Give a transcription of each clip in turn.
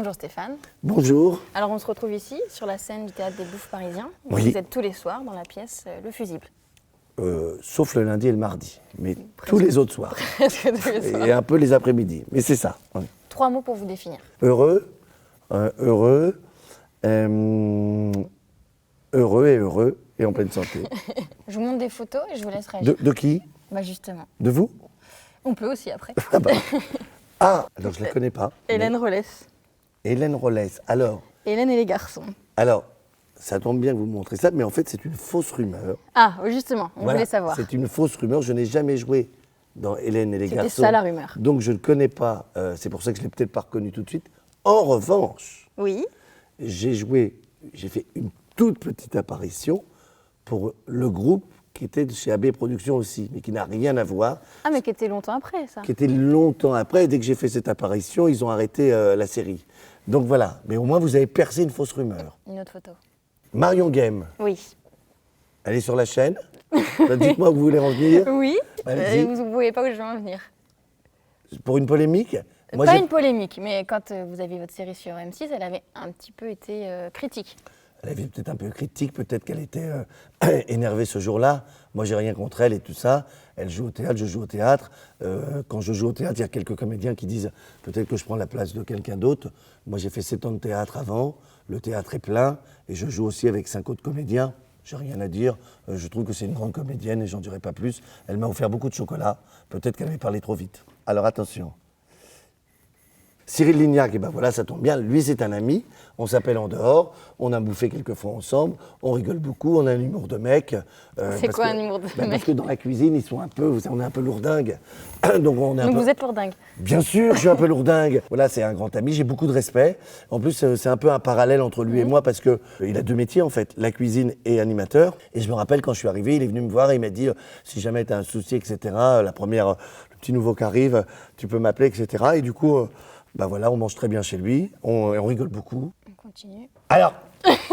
Bonjour Stéphane. Bonjour. Alors on se retrouve ici, sur la scène du Théâtre des Bouffes parisiens. Oui. Vous êtes tous les soirs dans la pièce Le Fusible. Sauf le lundi et le mardi, mais Presque. tous les autres soirs. Presque tous les soirs. Et un peu les après-midi, mais c'est ça. Ouais. 3 mots pour vous définir. Heureux, heureux et en pleine santé. Je vous montre des photos et je vous laisse réagir. De qui? Bah justement. De vous? On peut aussi après. Alors je ne la connais pas. Hélène mais- Rollès. Hélène Rollès. Hélène et les garçons. Alors, ça tombe bien que vous me montrez ça, mais en fait c'est une fausse rumeur. Ah, justement, on Voilà, voulait savoir. C'est une fausse rumeur. Je n'ai jamais joué dans Hélène et les C'était garçons. ça, la rumeur. Donc je ne connais pas. C'est pour ça que je ne l'ai peut-être pas reconnu tout de suite. En revanche, Oui. j'ai fait une toute petite apparition pour le groupe qui était de chez AB Productions aussi, mais qui n'a rien à voir, Ah, mais qui était longtemps après, ça. qui était longtemps après. Dès que j'ai fait cette apparition, ils ont arrêté la série. Donc voilà, mais au moins vous avez percé une fausse rumeur. Une autre photo. Marion Game, Oui. elle est sur la chaîne. Bah, dites-moi où vous voulez en venir. Oui. Allez-y. Vous ne voyez pas où je veux en venir. Pour une polémique. Moi, Pas j'ai- une polémique, mais quand vous aviez votre série sur M6, elle avait un petit peu été critique. Elle avait peut-être un peu critique, peut-être qu'elle était énervée ce jour-là. Moi, j'ai rien contre elle et tout ça. Elle joue au théâtre, je joue au théâtre. Quand je joue au théâtre, il y a quelques comédiens qui disent peut-être que je prends la place de quelqu'un d'autre. Moi, j'ai fait 7 ans de théâtre avant. Le théâtre est plein et je joue aussi avec 5 autres comédiens. J'ai rien à dire. Je trouve que c'est une grande comédienne et j'en dirai pas plus. Elle m'a offert beaucoup de chocolat. Peut-être qu'elle avait parlé trop vite. Alors attention. Cyril Lignac, et ben voilà, ça tombe bien, lui c'est un ami, on s'appelle en dehors, on a bouffé quelques fois ensemble, on rigole beaucoup, on a un humour de mec. C'est parce quoi que- un humour de Parce mec que dans la cuisine, ils sont un peu, on est un peu lourdingue. Donc on est un Donc peu... vous êtes pour dingue. Bien sûr, je suis un peu lourdingue. Voilà, c'est un grand ami, j'ai beaucoup de respect. En plus, c'est un peu un parallèle entre lui et moi parce que il a 2 métiers en fait, la cuisine et animateur. Et je me rappelle quand je suis arrivé, il est venu me voir et il m'a dit si jamais tu as un souci, etc., le petit nouveau qui arrive, tu peux m'appeler, etc. Et du coup, bah voilà, on mange très bien chez lui, on rigole beaucoup. On continue. Alors,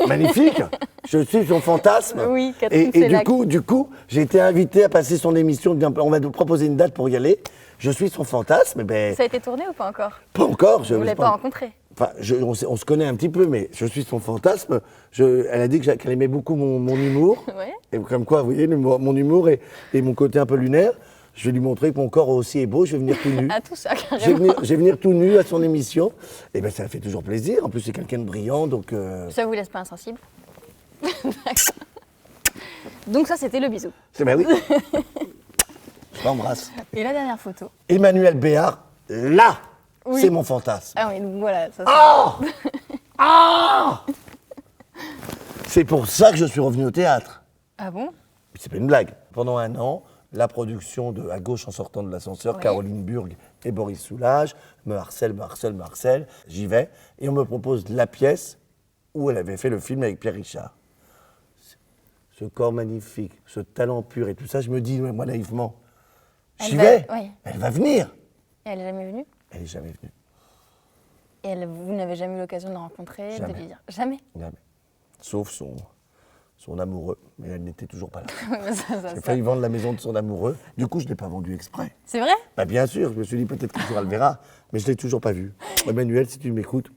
magnifique, je suis son fantasme. Oui, Catherine Et Sellac. du coup, j'ai été invité à passer son émission. On va nous proposer une date pour y aller. Je suis son fantasme. Ben, Ça a été tourné ou pas encore? pas encore. Vous ne l'avez pas rencontré? Enfin, on se connaît un petit peu, mais je suis son fantasme. Elle a dit qu'elle aimait beaucoup mon humour. Ouais. Et comme quoi, vous voyez, mon humour et mon côté un peu lunaire. Je vais lui montrer que mon corps aussi est beau. Je vais venir tout nu. Ah, tout ça, Je vais carrément. venir tout nu à son émission. Et ben, ça fait toujours plaisir. En plus, c'est quelqu'un de brillant, donc. Ça vous laisse pas insensible? D'accord. Donc ça, c'était le bisou. Ben oui. Je l'embrasse. Et la dernière photo? Emmanuel Béard, là, Oui. c'est mon fantasme. Ah oui, donc voilà. Ça, Ah Ah C'est pour ça que je suis revenu au théâtre. Ah bon? Mais c'est pas une blague. Pendant 1 an, la production de À gauche en sortant de l'ascenseur, Oui. Caroline Burg et Boris Soulage me harcèlent. J'y vais et on me propose la pièce où elle avait fait le film avec Pierre Richard. Ce corps magnifique, ce talent pur et tout ça, je me dis, ouais, moi naïvement, Elle j'y va- vais, oui. elle va venir. Et elle est jamais venue? Elle n'est jamais venue. Et vous n'avez jamais eu l'occasion de la rencontrer, Jamais. de lui dire? Jamais? Jamais. Sauf son amoureux, mais elle n'était toujours pas là. Ça. J'ai failli vendre la maison de son amoureux. Du coup, je ne l'ai pas vendue exprès. C'est vrai? Bah, bien sûr, je me suis dit peut-être qu'un jour elle verra, mais je ne l'ai toujours pas vue. Emmanuel, si tu m'écoutes,